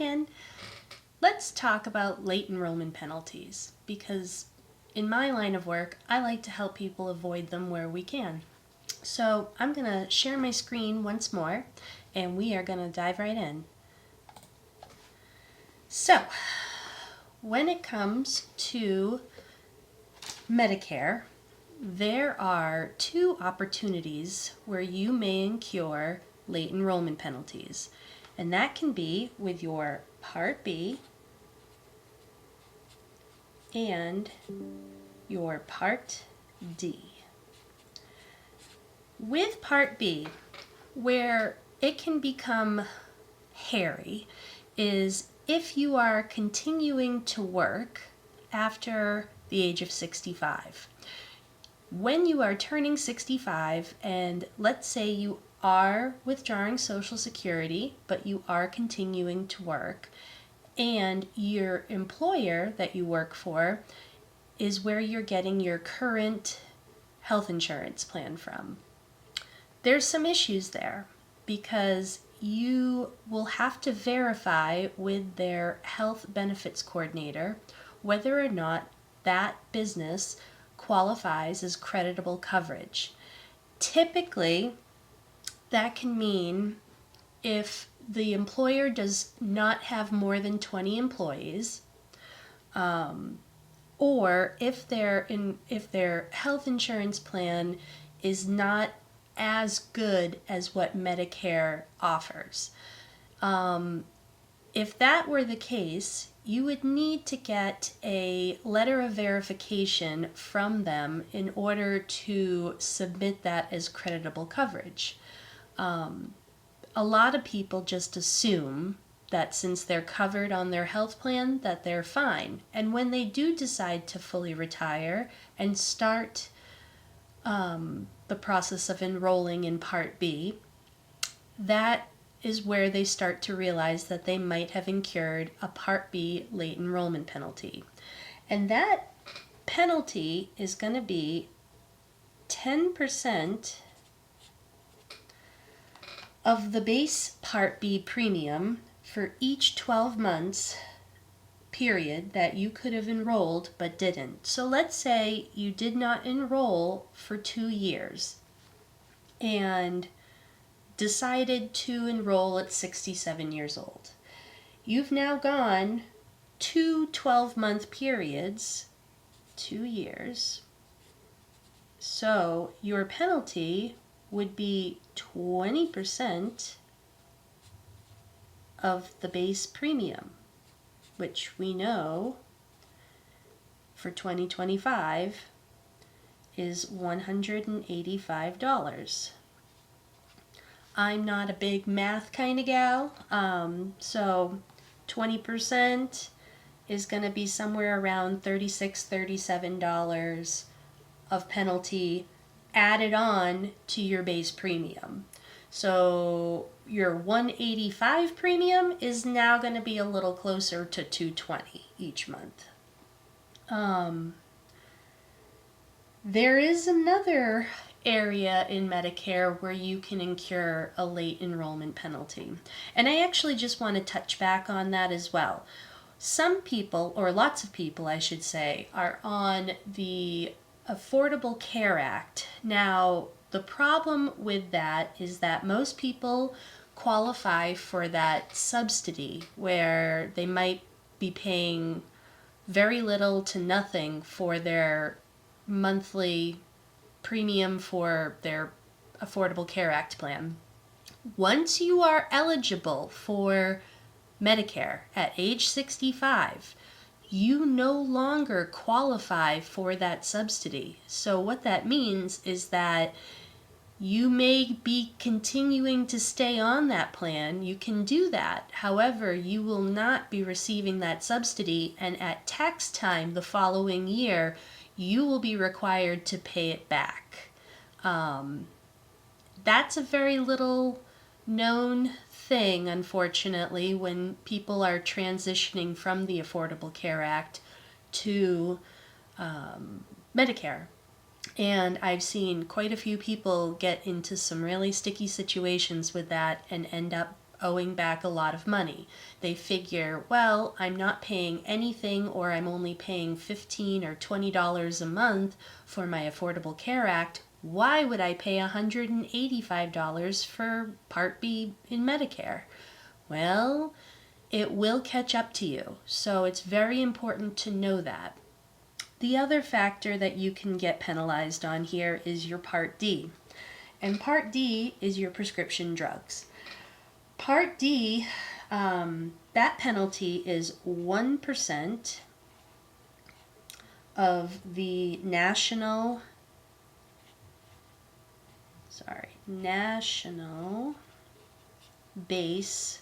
in, let's talk about late enrollment penalties, because in my line of work, I like to help people avoid them where we can. So I'm going to share my screen once more, and we are going to dive right in. So, when it comes to Medicare, there are two opportunities where you may incur late enrollment penalties, and that can be with your Part B and your Part D. With Part B, where it can become hairy is if you are continuing to work after the age of 65. When you are turning 65, and let's say you are withdrawing Social Security, but you are continuing to work, and your employer that you work for is where you're getting your current health insurance plan from, there's some issues there because you will have to verify with their health benefits coordinator whether or not that business qualifies as creditable coverage. Typically, that can mean if the employer does not have more than 20 employees, or if their health insurance plan is not as good as what Medicare offers. If that were the case, you would need to get a letter of verification from them in order to submit that as creditable coverage. A lot of people just assume that since they're covered on their health plan that they're fine. And when they do decide to fully retire and start the process of enrolling in Part B, that is where they start to realize that they might have incurred a Part B late enrollment penalty. And that penalty is going to be 10% of the base Part B premium for each 12 months period that you could have enrolled but didn't. So let's say you did not enroll for 2 years and decided to enroll at 67 years old. You've now gone 2 12-month periods, 2 years. So your penalty would be 20% of the base premium, which we know for 2025 is $185. I'm not a big math kind of gal, so 20% is going to be somewhere around $36, $37 of penalty added on to your base premium. So your 185 premium is now going to be a little closer to 220 each month. There is another area in Medicare where you can incur a late enrollment penalty. And I actually just want to touch back on that as well. Some people, or lots of people I should say, are on the Affordable Care Act. Now, the problem with that is that most people qualify for that subsidy where they might be paying very little to nothing for their monthly premium for their Affordable Care Act plan. Once you are eligible for Medicare at age 65, you no longer qualify for that subsidy. So what that means is that you may be continuing to stay on that plan. You can do that. However, you will not be receiving that subsidy, and at tax time the following year, you will be required to pay it back. That's a very little known thing, unfortunately, when people are transitioning from the Affordable Care Act to Medicare. And I've seen quite a few people get into some really sticky situations with that and end up owing back a lot of money. They figure, well, I'm not paying anything, or I'm only paying $15 or $20 a month for my Affordable Care Act. Why would I pay $185 for Part B in Medicare? Well, it will catch up to you. So it's very important to know that. The other factor that you can get penalized on here is your Part D. And Part D is your prescription drugs. Part D, that penalty is 1% of the national base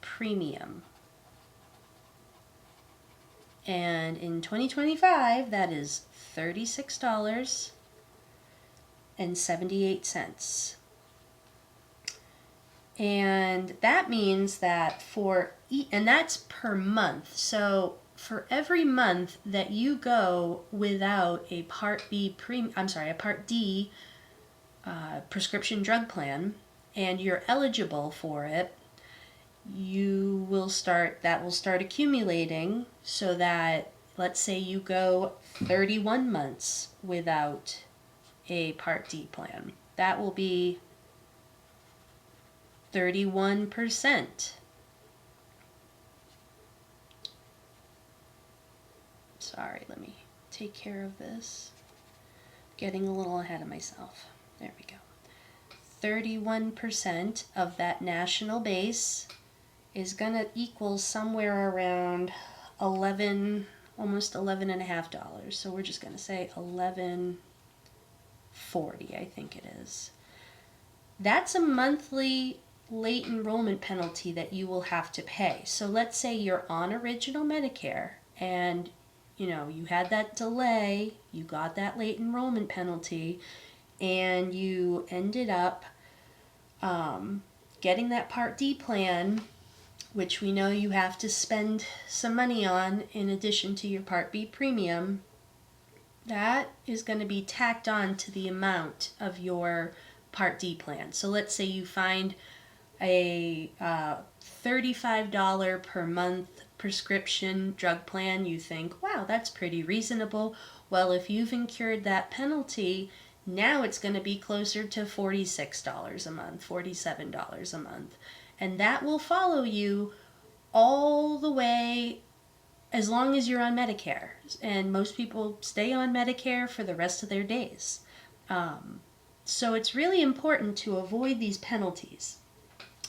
premium. And in 2025, that is $36.78. And that means that and that's per month. So for every month that you go without a Part D prescription drug plan, and you're eligible for it, that will start accumulating, so that, let's say you go 31 months without a Part D plan. That will be 31%. Sorry, let me take care of this. Getting a little ahead of myself. There we go. 31% of that national base is going to equal somewhere around almost $11.50. So we're just going to say $11.40, I think it is. That's a monthly late enrollment penalty that you will have to pay. So let's say you're on original Medicare and you had that delay, you got that late enrollment penalty, and you ended up getting that Part D plan, which we know you have to spend some money on in addition to your Part B premium. That is going to be tacked on to the amount of your Part D plan. So let's say you find a $35 per month prescription drug plan. You think, wow, that's pretty reasonable. Well, if you've incurred that penalty, now it's going to be closer to $46 a month, $47 a month. And that will follow you all the way as long as you're on Medicare. And most people stay on Medicare for the rest of their days. So it's really important to avoid these penalties.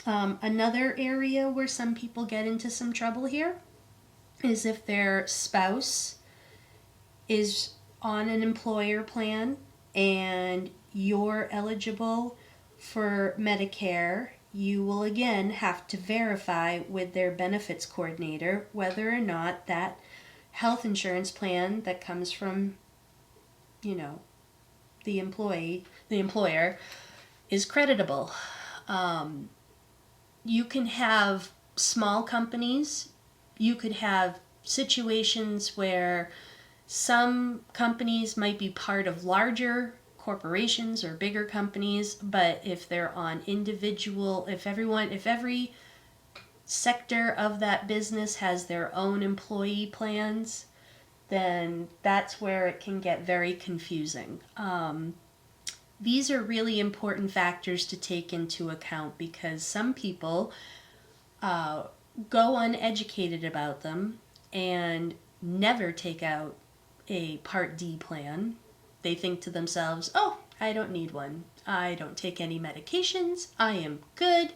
Another area where some people get into some trouble here is if their spouse is on an employer plan and you're eligible for Medicare. You will again have to verify with their benefits coordinator whether or not that health insurance plan that comes from, the employer is creditable. You can have small companies. You could have situations where some companies might be part of larger corporations or bigger companies, but if they're on if every sector of that business has their own employee plans, then that's where it can get very confusing. These are really important factors to take into account because some people go uneducated about them and never take out a Part D plan. They think to themselves, oh, I don't need one. I don't take any medications. I am good.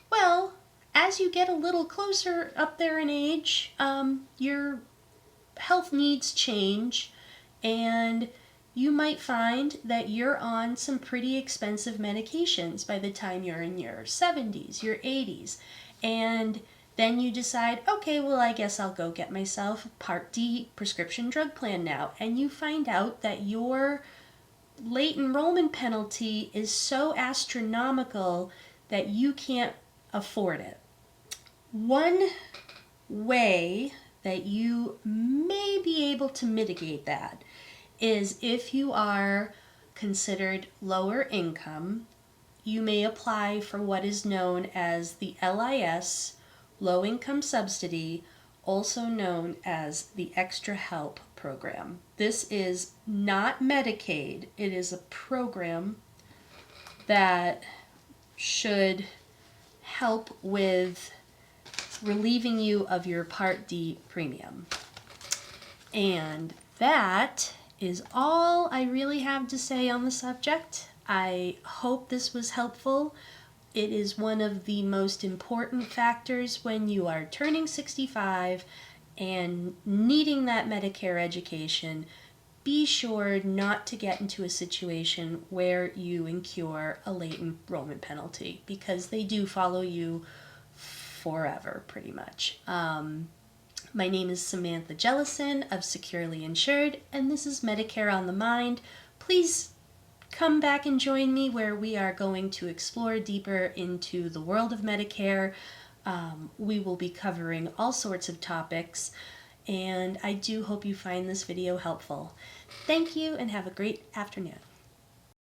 Well, as you get a little closer up there in age, your health needs change, and you might find that you're on some pretty expensive medications by the time you're in your 70s, your 80s. And then you decide, okay, well, I guess I'll go get myself a Part D prescription drug plan now. And you find out that your late enrollment penalty is so astronomical that you can't afford it. One way that you may be able to mitigate that is if you are considered lower income, you may apply for what is known as the LIS, Low Income Subsidy, also known as the Extra Help Program. This is not Medicaid. It is a program that should help with relieving you of your Part D premium. And that is all I really have to say on the subject. I hope this was helpful. It is one of the most important factors when you are turning 65 and needing that Medicare education. Be sure not to get into a situation where you incur a late enrollment penalty, because they do follow you forever, pretty much. My name is Samantha Jellison of Securely Insured, and this is Medicare on the Mind. Please come back and join me where we are going to explore deeper into the world of Medicare. We will be covering all sorts of topics, and I do hope you find this video helpful. Thank you and have a great afternoon.